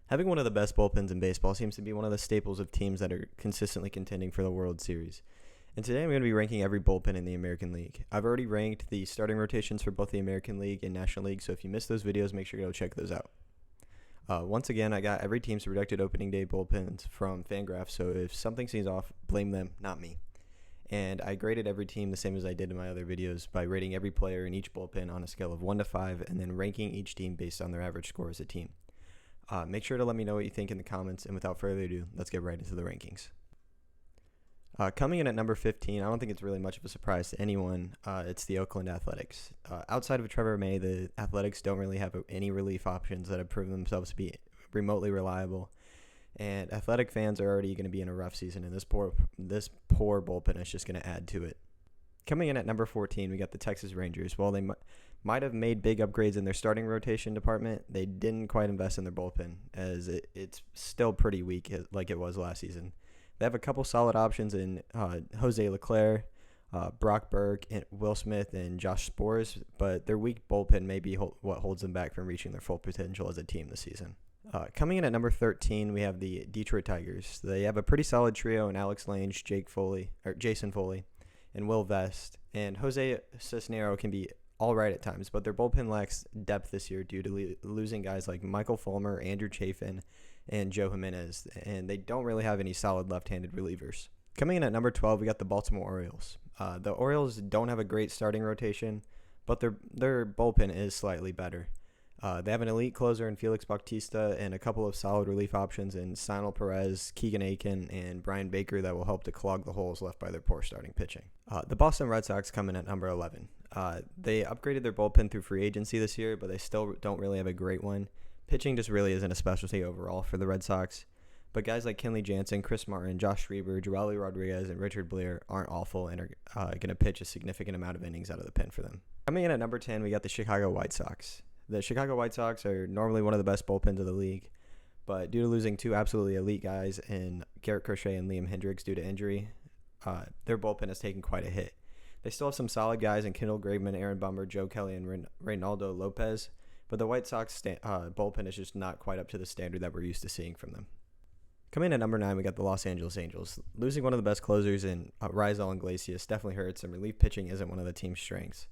Having one of the best bullpens in baseball seems to be one of the staples of teams that are consistently contending for the World Series. And today I'm going to be ranking every bullpen in the American League. I've already ranked the starting rotations for both the American League and National League, so if you missed those videos, make sure you go check those out. Once again, I got every team's projected opening day bullpens from Fangraphs, so if something seems off, blame them, not me. And I graded every team the same as I did in my other videos by rating every player in each bullpen on a scale of 1 to 5 and then ranking each team based on their average score as a team. Make sure to let me know what you think in the comments, and without further ado, let's get right into the rankings. Coming in at number 15, I don't think it's really much of a surprise to anyone. It's the Oakland Athletics. Outside of Trevor May, the Athletics don't really have any relief options that have proven themselves to be remotely reliable. And Athletic fans are already going to be in a rough season, and this poor bullpen is just going to add to it. Coming in at number 14, we got the Texas Rangers. While they might have made big upgrades in their starting rotation department, they didn't quite invest in their bullpen, as it's still pretty weak like it was last season. They have a couple solid options in Jose Leclerc, Brock Burke, and Will Smith, and Josh Sborz, but their weak bullpen may be what holds them back from reaching their full potential as a team this season. Coming in at number 13, we have the Detroit Tigers. They have a pretty solid trio in Alex Lange, Jason Foley, and Will Vest, and Jose Cisnero can be all right at times, but their bullpen lacks depth this year due to losing guys like Michael Fulmer, Andrew Chafin, and Joe Jimenez, and they don't really have any solid left-handed relievers. Coming in at number 12, we got the Baltimore Orioles. The Orioles don't have a great starting rotation, but their bullpen is slightly better. They have an elite closer in Felix Bautista and a couple of solid relief options in Cionel Perez, Keegan Aiken, and Brian Baker that will help to clog the holes left by their poor starting pitching. The Boston Red Sox come in at number 11. They upgraded their bullpen through free agency this year, but they still don't really have a great one. Pitching just really isn't a specialty overall for the Red Sox, but guys like Kenley Jansen, Chris Martin, Josh Schreiber, Joely Rodriguez, and Richard Blair aren't awful and are going to pitch a significant amount of innings out of the pen for them. Coming in at number 10, we got the Chicago White Sox. The Chicago White Sox are normally one of the best bullpens of the league, but due to losing two absolutely elite guys in Garrett Crochet and Liam Hendricks due to injury, their bullpen has taken quite a hit. They still have some solid guys in Kendall Graveman, Aaron Bummer, Joe Kelly, and Reynaldo Lopez, but the White Sox bullpen is just not quite up to the standard that we're used to seeing from them. Coming in at number 9, we got the Los Angeles Angels. Losing one of the best closers in Raisel Iglesias definitely hurts, and relief pitching isn't one of the team's strengths.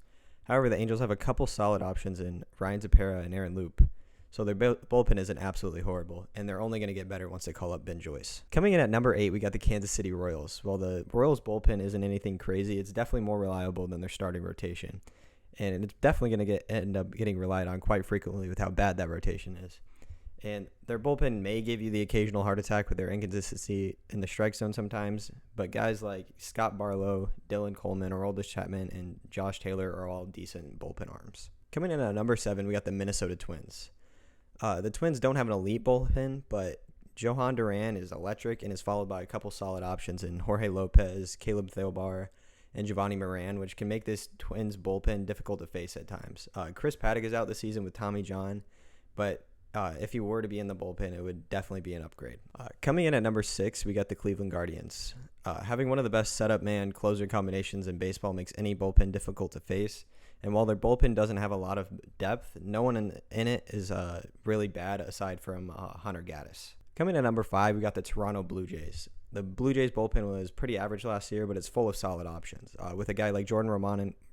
However, the Angels have a couple solid options in Ryan Zapera and Aaron Loop, so their bullpen isn't absolutely horrible, and they're only going to get better once they call up Ben Joyce. Coming in at number 8, we got the Kansas City Royals. While the Royals bullpen isn't anything crazy, it's definitely more reliable than their starting rotation, and it's definitely going to end up getting relied on quite frequently with how bad that rotation is. And their bullpen may give you the occasional heart attack with their inconsistency in the strike zone sometimes, but guys like Scott Barlow, Dylan Coleman, Aroldis Chapman, and Josh Taylor are all decent bullpen arms. Coming in at number 7, we got the Minnesota Twins. The Twins don't have an elite bullpen, but Johan Duran is electric and is followed by a couple solid options in Jorge Lopez, Caleb Thielbar, and Giovanni Moran, which can make this Twins bullpen difficult to face at times. Chris Paddock is out this season with Tommy John, but if he were to be in the bullpen, it would definitely be an upgrade. Coming in at number 6, we got the Cleveland Guardians. Having one of the best setup man closer combinations in baseball makes any bullpen difficult to face. And while their bullpen doesn't have a lot of depth, no one in it is really bad aside from Hunter Gaddis. Coming in at number 5, we got the Toronto Blue Jays. The Blue Jays bullpen was pretty average last year, but it's full of solid options. With a guy like Jordan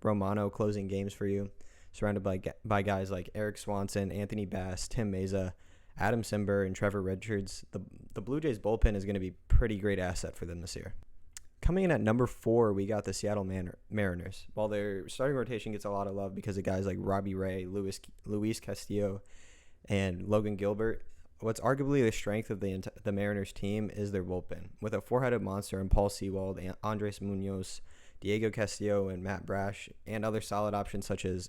Romano closing games for you, surrounded by guys like Eric Swanson, Anthony Bass, Tim Meza, Adam Simber, and Trevor Richards, the Blue Jays bullpen is going to be a pretty great asset for them this year. Coming in at number 4, we got the Seattle Mariners. While their starting rotation gets a lot of love because of guys like Robbie Ray, Luis Castillo, and Logan Gilbert, what's arguably the strength of the Mariners team is their bullpen. With a four-headed monster in Paul Sewald, Andres Munoz, Diego Castillo, and Matt Brash, and other solid options such as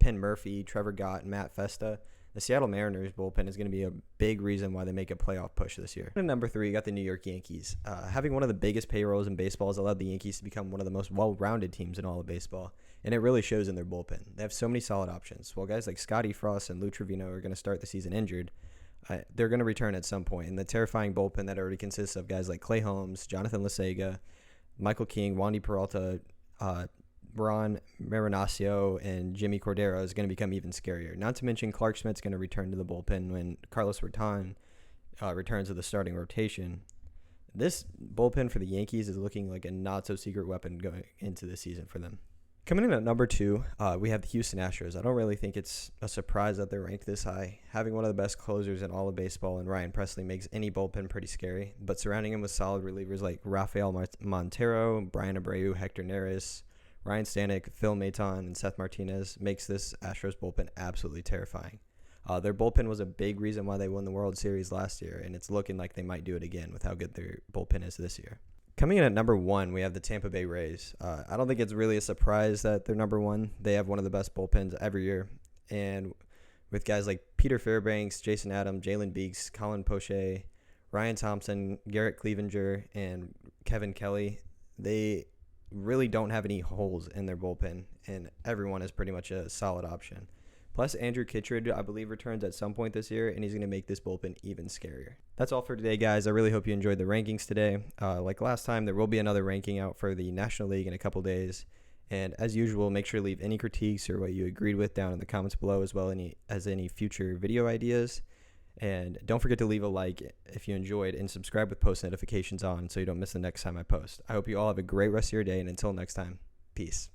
Penn Murphy, Trevor Gott, and Matt Festa, the Seattle Mariners bullpen is going to be a big reason why they make a playoff push this year. And number 3, you got the New York Yankees. Having one of the biggest payrolls in baseball has allowed the Yankees to become one of the most well-rounded teams in all of baseball, and it really shows in their bullpen. They have so many solid options. While guys like Scotty Frost and Lou Trevino are going to start the season injured, they're going to return at some point, and the terrifying bullpen that already consists of guys like Clay Holmes, Jonathan Lasega, Michael King, Wandy Peralta, Ron Marinaccio, and Jimmy Cordero is going to become even scarier. Not to mention Clark Schmidt's going to return to the bullpen when Carlos Bertan returns to the starting rotation, this bullpen for the Yankees is looking like a not-so-secret weapon going into the season for them. Coming in at number 2, we have the Houston Astros. I don't really think it's a surprise that they're ranked this high. Having one of the best closers in all of baseball and Ryan Presley makes any bullpen pretty scary, but surrounding him with solid relievers like Rafael Montero, Brian Abreu, Hector Neris, Ryan Stanek, Phil Maton, and Seth Martinez makes this Astros bullpen absolutely terrifying. Their bullpen was a big reason why they won the World Series last year, and it's looking like they might do it again with how good their bullpen is this year. Coming in at number 1, we have the Tampa Bay Rays. I don't think it's really a surprise that they're number 1. They have one of the best bullpens every year. And with guys like Peter Fairbanks, Jason Adams, Jalen Beeks, Colin Poche, Ryan Thompson, Garrett Cleavinger, and Kevin Kelly, they really don't have any holes in their bullpen, and everyone is pretty much a solid option. Plus, Andrew Kittredge, I believe, returns at some point this year, and he's going to make this bullpen even scarier. That's all for today, guys. I really hope you enjoyed the rankings today. Like last time, there will be another ranking out for the National League in a couple days. And as usual, make sure to leave any critiques or what you agreed with down in the comments below, as well as any future video ideas. And don't forget to leave a like if you enjoyed, and subscribe with post notifications on so you don't miss the next time I post. I hope you all have a great rest of your day, and until next time, peace.